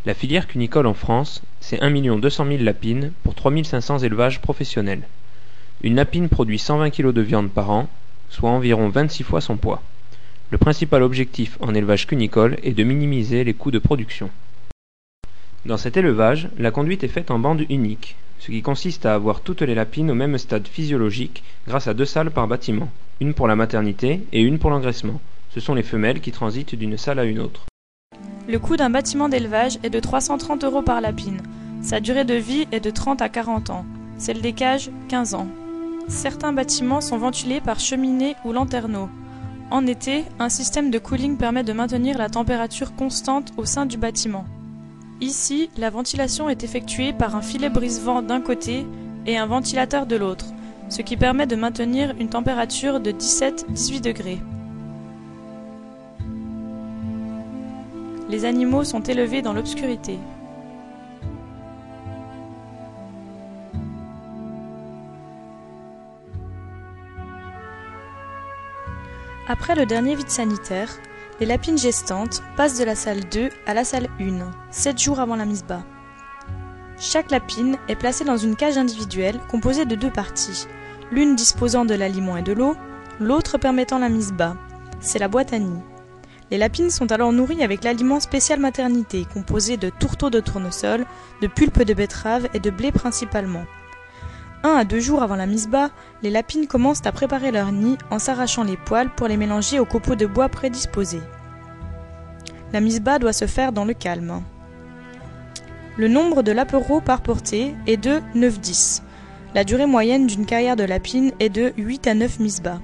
La filière cunicole en France, c'est 1 200 000 lapines pour 3 500 élevages professionnels. Une lapine produit 120 kg de viande par an, soit environ 26 fois son poids. Le principal objectif en élevage cunicole est de minimiser les coûts de production. Dans cet élevage, la conduite est faite en bande unique, ce qui consiste à avoir toutes les lapines au même stade physiologique grâce à 2 salles par bâtiment, une pour la maternité et une pour l'engraissement. Ce sont les femelles qui transitent d'une salle à une autre. Le coût d'un bâtiment d'élevage est de 330 € par lapine. Sa durée de vie est de 30 à 40 ans. Celle des cages, 15 ans. Certains bâtiments sont ventilés par cheminée ou lanterneau. En été, un système de cooling permet de maintenir la température constante au sein du bâtiment. Ici, la ventilation est effectuée par un filet brise-vent d'un côté et un ventilateur de l'autre, ce qui permet de maintenir une température de 17-18 degrés. Les animaux sont élevés dans l'obscurité. Après le dernier vide sanitaire, les lapines gestantes passent de la salle 2 à la salle 1, 7 jours avant la mise bas. Chaque lapine est placée dans une cage individuelle composée de 2 parties, l'une disposant de l'aliment et de l'eau, l'autre permettant la mise bas. C'est la boîte à nid. Les lapines sont alors nourries avec l'aliment spécial maternité, composé de tourteaux de tournesol, de pulpe de betterave et de blé principalement. 1 à 2 jours avant la mise bas, les lapines commencent à préparer leur nid en s'arrachant les poils pour les mélanger aux copeaux de bois prédisposés. La mise bas doit se faire dans le calme. Le nombre de lapereaux par portée est de 9-10. La durée moyenne d'une carrière de lapine est de 8 à 9 mises bas.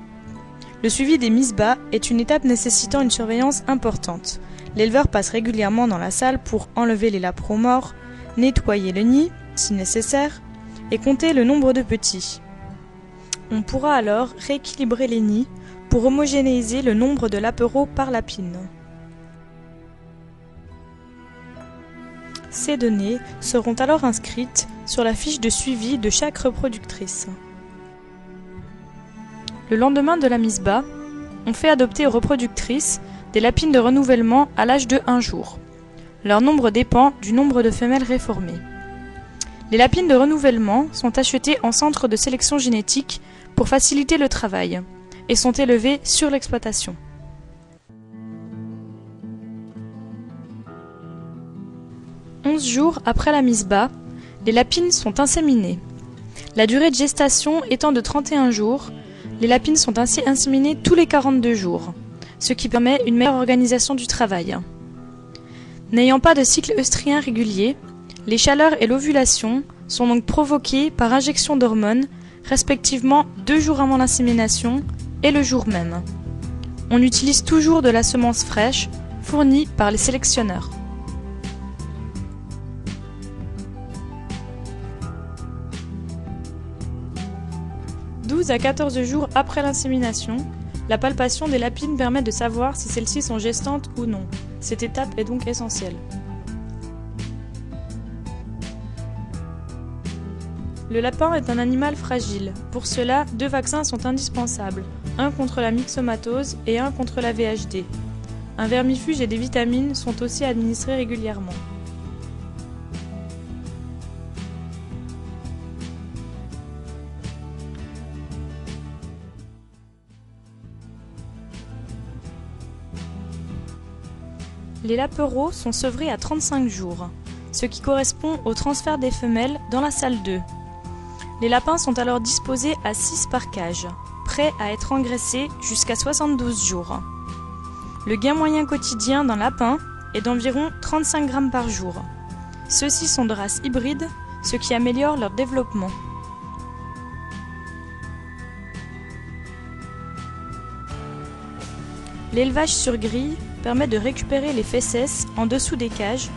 Le suivi des mises bas est une étape nécessitant une surveillance importante. L'éleveur passe régulièrement dans la salle pour enlever les lapereaux morts, nettoyer le nid, si nécessaire, et compter le nombre de petits. On pourra alors rééquilibrer les nids pour homogénéiser le nombre de lapereaux par lapine. Ces données seront alors inscrites sur la fiche de suivi de chaque reproductrice. Le lendemain de la mise bas, on fait adopter aux reproductrices des lapines de renouvellement à l'âge de 1 jour. Leur nombre dépend du nombre de femelles réformées. Les lapines de renouvellement sont achetées en centre de sélection génétique pour faciliter le travail et sont élevées sur l'exploitation. « 11 jours après la mise bas, les lapines sont inséminées. La durée de gestation étant de 31 jours, les lapines sont ainsi inséminées tous les 42 jours, ce qui permet une meilleure organisation du travail. N'ayant pas de cycle œstrien régulier, les chaleurs et l'ovulation sont donc provoquées par injection d'hormones, respectivement 2 jours avant l'insémination et le jour même. On utilise toujours de la semence fraîche fournie par les sélectionneurs. « 12 à 14 jours après l'insémination, la palpation des lapines permet de savoir si celles-ci sont gestantes ou non. Cette étape est donc essentielle. Le lapin est un animal fragile. Pour cela, 2 vaccins sont indispensables, un contre la myxomatose et un contre la VHD. Un vermifuge et des vitamines sont aussi administrés régulièrement. Les lapereaux sont sevrés à 35 jours, ce qui correspond au transfert des femelles dans la salle 2. Les lapins sont alors disposés à 6 par cage, prêts à être engraissés jusqu'à 72 jours. Le gain moyen quotidien d'un lapin est d'environ 35 grammes par jour. Ceux-ci sont de race hybride, ce qui améliore leur développement. L'élevage sur grille permet de récupérer les fesses en dessous des cages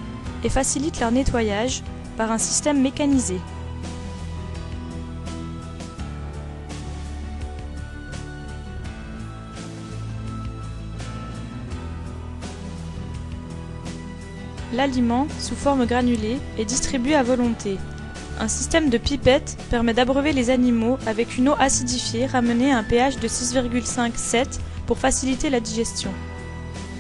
et facilite leur nettoyage par un système mécanisé. L'aliment, sous forme granulée, est distribué à volonté. Un système de pipette permet d'abreuver les animaux avec une eau acidifiée ramenée à un pH de 6,5-7 pour faciliter la digestion.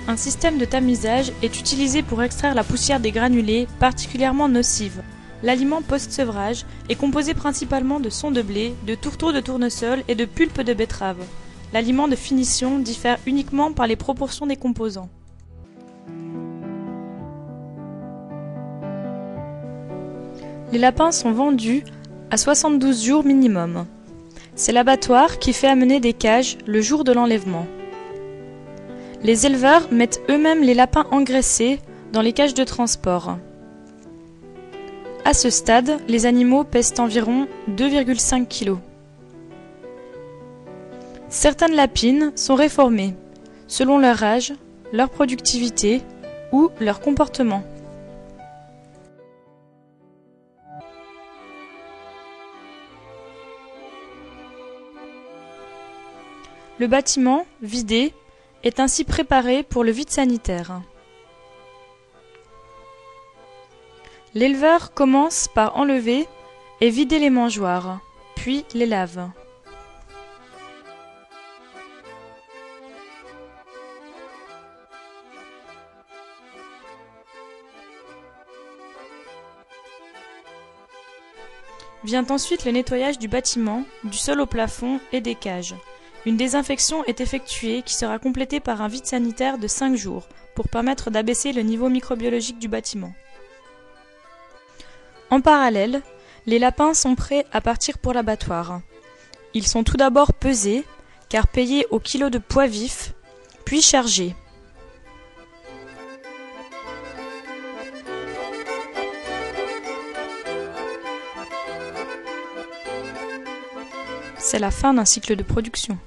un système de tamisage est utilisé pour extraire la poussière des granulés, particulièrement nocive. L'aliment post-sevrage est composé principalement de son de blé, de tourteaux de tournesol et de pulpe de betterave. L'aliment de finition diffère uniquement par les proportions des composants. Les lapins sont vendus à 72 jours minimum. C'est l'abattoir qui fait amener des cages le jour de l'enlèvement. Les éleveurs mettent eux-mêmes les lapins engraissés dans les cages de transport. À ce stade, les animaux pèsent environ 2,5 kg. Certaines lapines sont réformées selon leur âge, leur productivité ou leur comportement. Le bâtiment, vidé, est ainsi préparé pour le vide sanitaire. L'éleveur commence par enlever et vider les mangeoires, puis les lave. Vient ensuite le nettoyage du bâtiment, du sol au plafond et des cages. Une désinfection est effectuée qui sera complétée par un vide sanitaire de 5 jours pour permettre d'abaisser le niveau microbiologique du bâtiment. En parallèle, les lapins sont prêts à partir pour l'abattoir. Ils sont tout d'abord pesés, car payés au kilo de poids vif, puis chargés. C'est la fin d'un cycle de production.